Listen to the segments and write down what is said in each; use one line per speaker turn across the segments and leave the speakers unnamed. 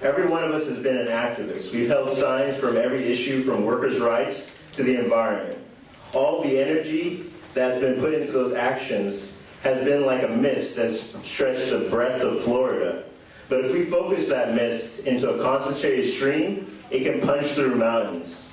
Every one of us has been an activist. We've held signs from every issue, from workers' rights to the environment. All the energy that's been put into those actions has been like a mist that's stretched the breadth of Florida. But if we focus that mist into a concentrated stream, it can punch through mountains.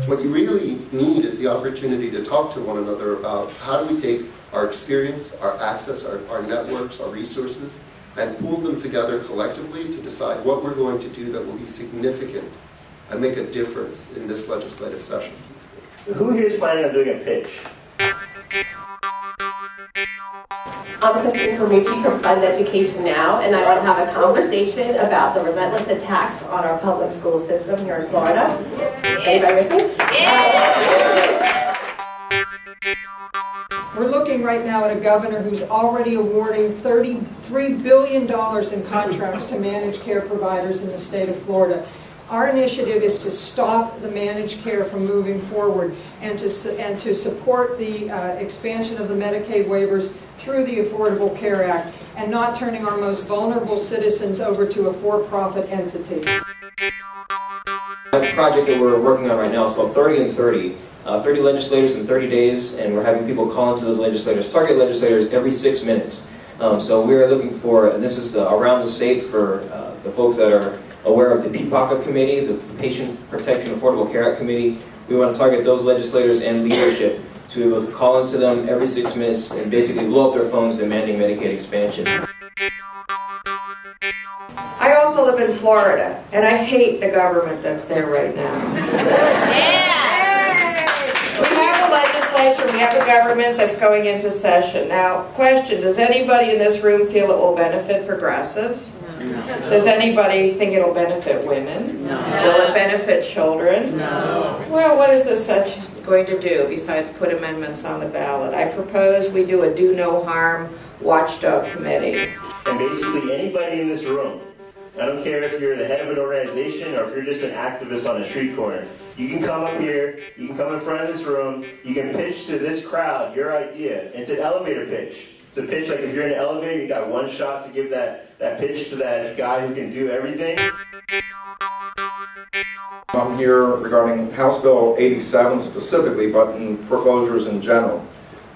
What you really need is the opportunity to talk to one another about how do we take our experience, our access, our networks, our resources, and pool them together collectively to decide what we're going to do that will be significant and make a difference in this legislative session.
Who here is planning on doing a pitch?
I'm Kristen Ferrucci from Fund Education Now, and I want to have a conversation about the relentless attacks on our public school system here in Florida. Anybody with me?
We're looking right now at a governor who's already awarding $33 billion in contracts to managed care providers in the state of Florida. Our initiative is to stop the managed care from moving forward and to support the expansion of the Medicaid waivers through the Affordable Care Act and not turning our most vulnerable citizens over to a for-profit entity.
The project that we're working on right now is called 30 and 30. 30 legislators in 30 days, and we're having people call into those legislators, target legislators every 6 minutes. So we're looking for, and this is around the state for the folks that are aware of the PPACA committee, the Patient Protection Affordable Care Act committee. We want to target those legislators and leadership to be able to call into them every 6 minutes and basically blow up their phones demanding Medicaid expansion.
I also live in Florida, and I hate the government that's there right now. We have a legislature, we have a government that's going into session. Now, question, does anybody in this room feel it will benefit progressives? No. Does anybody think it'll benefit women? No. Will it benefit children? No. Well, what is this such going to do besides put amendments on the ballot? I propose we do a do no harm watchdog committee.
And basically anybody in this room, I don't care if you're the head of an organization or if you're just an activist on a street corner, you can come up here, you can come in front of this room, you can pitch to this crowd your idea. It's an elevator pitch. It's a pitch like if you're in an elevator, you got one shot to give that pitch to that guy who can do everything.
I'm here regarding House Bill 87 specifically, but in foreclosures in general.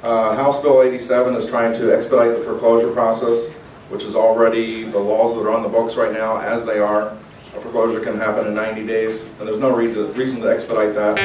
House Bill 87 is trying to expedite the foreclosure process, which is already the laws that are on the books right now as they are. A foreclosure can happen in 90 days, and there's no reason to expedite that.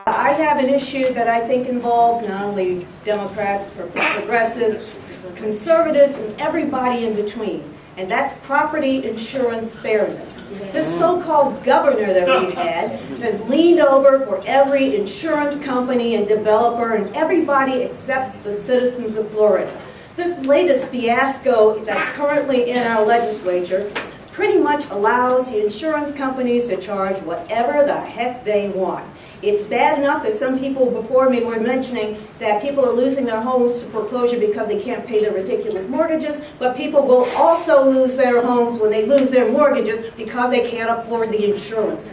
I have an issue that I think involves not only Democrats, progressives, conservatives, and everybody in between. And that's property insurance fairness. This so-called governor that we've had has leaned over for every insurance company and developer and everybody except the citizens of Florida. This latest fiasco that's currently in our legislature pretty much allows the insurance companies to charge whatever the heck they want. It's bad enough that some people before me were mentioning that people are losing their homes to foreclosure because they can't pay their ridiculous mortgages, but people will also lose their homes when they lose their mortgages because they can't afford the insurance.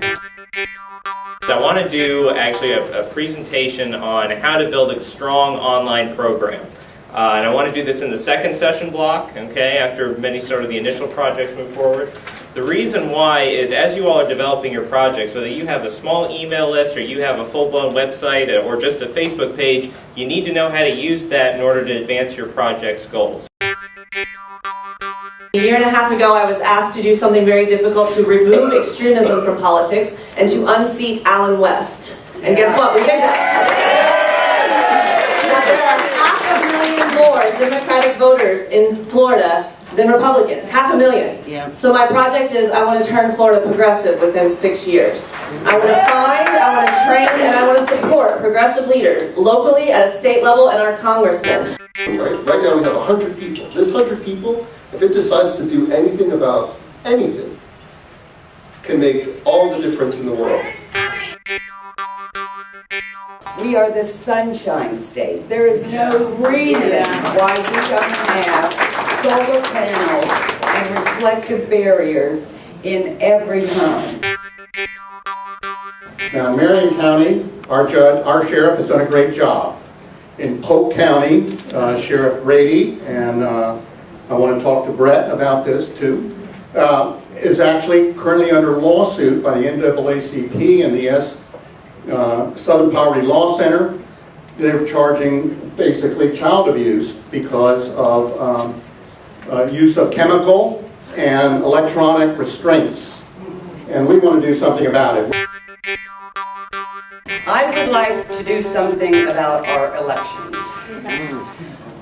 I want to do actually a presentation on how to build a strong online program. And I want to do this in the second session block, okay, after many sort of the initial projects move forward. The reason why is as you all are developing your projects, whether you have a small email list or you have a full-blown website or just a Facebook page, you need to know how to use that in order to advance your project's goals.
A year and a half ago, I was asked to do something very difficult, to remove extremism from politics and to unseat Alan West. And guess what? We did that. There are 500,000 more Democratic voters in Florida than Republicans. 500,000.
Yeah.
So my project is I want to turn Florida progressive within 6 years. I want to find, I want to train, and I want to support progressive leaders locally, at a state level, and our congressmen.
Right now we have 100 people. This 100 people, if it decides to do anything about anything, can make all the difference in the world.
We are the sunshine state. There is no reason why we don't have solar panels and reflective barriers in every home.
Now, in Marion County, our sheriff has done a great job. In Polk County, Sheriff Grady, and I want to talk to Brett about this too, is actually currently under lawsuit by the NAACP and the Southern Poverty Law Center. They're charging basically child abuse because of use of chemical and electronic restraints. And we want to do something about it.
I would like to do something about our elections.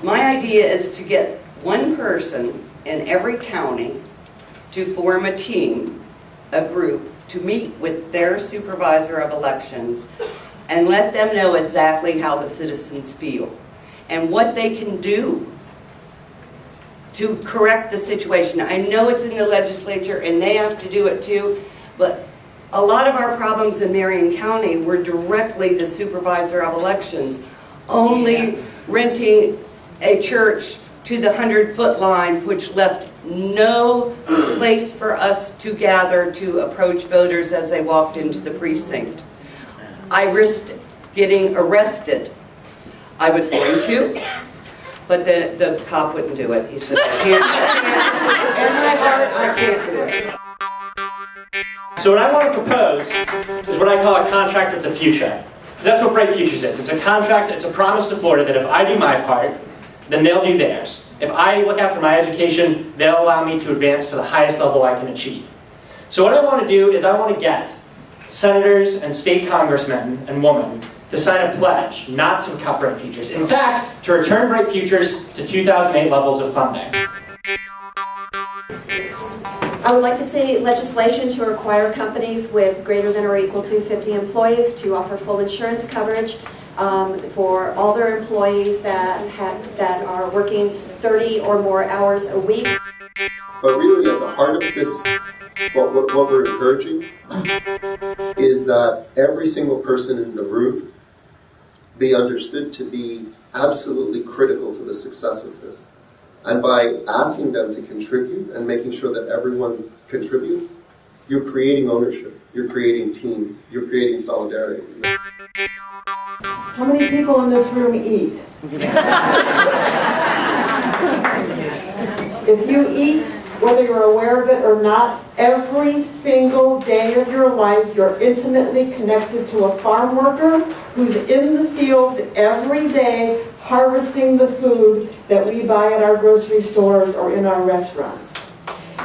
My idea is to get one person in every county to form a team, a group, to meet with their supervisor of elections and let them know exactly how the citizens feel and what they can do to correct the situation. I know it's in the legislature and they have to do it too, but a lot of our problems in Marion County were directly the supervisor of elections only renting a church to the 100-foot line, which left no place for us to gather to approach voters as they walked into the precinct. I risked getting arrested. I was going to, but the cop wouldn't do it. He said, I can't. In my heart, I can't do it.
So what I want to propose is what I call a contract with the future. Because that's what Bright Futures is. It's a contract, it's a promise to Florida that if I do my part, then they'll do theirs. If I look after my education, they'll allow me to advance to the highest level I can achieve. So what I want to do is I want to get senators and state congressmen and women to sign a pledge not to cut Bright Futures. In fact, to return Bright Futures to 2008 levels of funding.
I would like to see legislation to require companies with greater than or equal to 50 employees to offer full insurance coverage for all their employees that are working 30 or more hours a week.
But really at the heart of this, what we're encouraging is that every single person in the room be understood to be absolutely critical to the success of this. And by asking them to contribute and making sure that everyone contributes, you're creating ownership, you're creating team, you're creating solidarity.
How many people in this room eat? If you eat, whether you're aware of it or not, every single day of your life, you're intimately connected to a farm worker who's in the fields every day harvesting the food that we buy at our grocery stores or in our restaurants.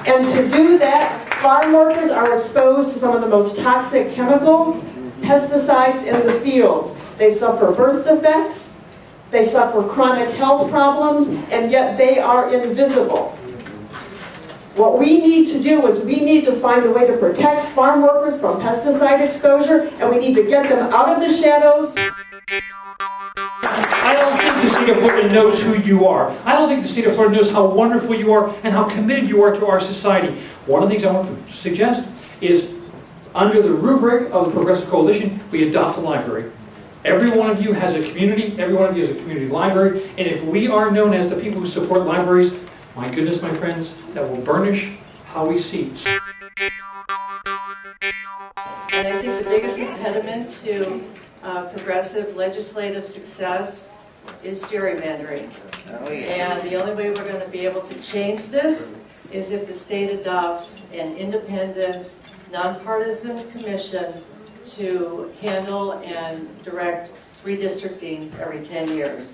And to do that, farm workers are exposed to some of the most toxic chemicals, pesticides in the fields. They suffer birth defects, they suffer chronic health problems, and yet they are invisible. What we need to do is we need to find a way to protect farm workers from pesticide exposure, and we need to get them out of the shadows.
I don't think the state of Florida knows who you are. I don't think the state of Florida knows how wonderful you are and how committed you are to our society. One of the things I want to suggest is, under the rubric of the Progressive Coalition, we adopt a library. Every one of you has a community, every one of you has a community library, and if we are known as the people who support libraries, my goodness, my friends, that will burnish how we see.
And I think the biggest impediment to progressive legislative success is gerrymandering. And the only way we're going to be able to change this is if the state adopts an independent, nonpartisan commission to handle and direct redistricting every 10 years.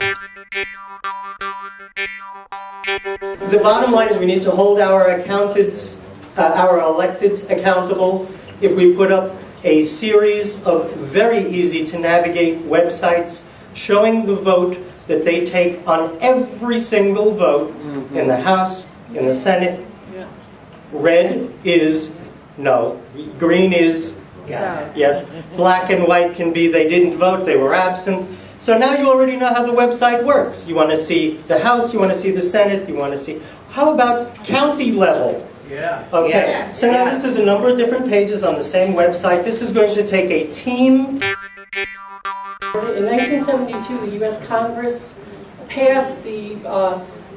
The bottom line is we need to hold our accountants, our electeds accountable. If we put up a series of very easy to navigate websites showing the vote that they take on every single vote in the House, in the Senate. Red is no, green is yes, black and white can be they didn't vote, they were absent. So now you already know how the website works. You want to see the House, you want to see the Senate, you want to see... How about county level?
Yeah.
Okay,
yes.
So now this is a number of different pages on the same website. This is going to take a team.
in 1972, the U.S. Congress passed the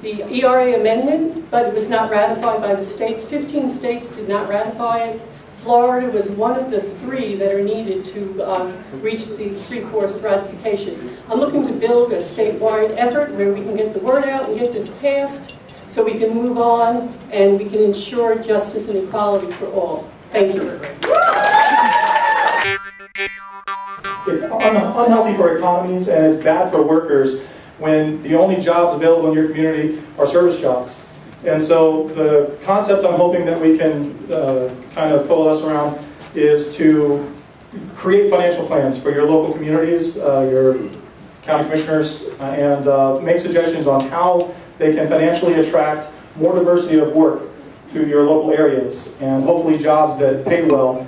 ERA amendment, but it was not ratified by the states. 15 states did not ratify it. Florida was one of the 3 that are needed to reach the 3/4 ratification. I'm looking to build a statewide effort where we can get the word out and get this passed so we can move on and we can ensure justice and equality for all. Thank you.
It's unhealthy for economies and it's bad for workers when the only jobs available in your community are service jobs. And so the concept I'm hoping that we can kind of coalesce around is to create financial plans for your local communities, your county commissioners, and make suggestions on how they can financially attract more diversity of work to your local areas and hopefully jobs that pay well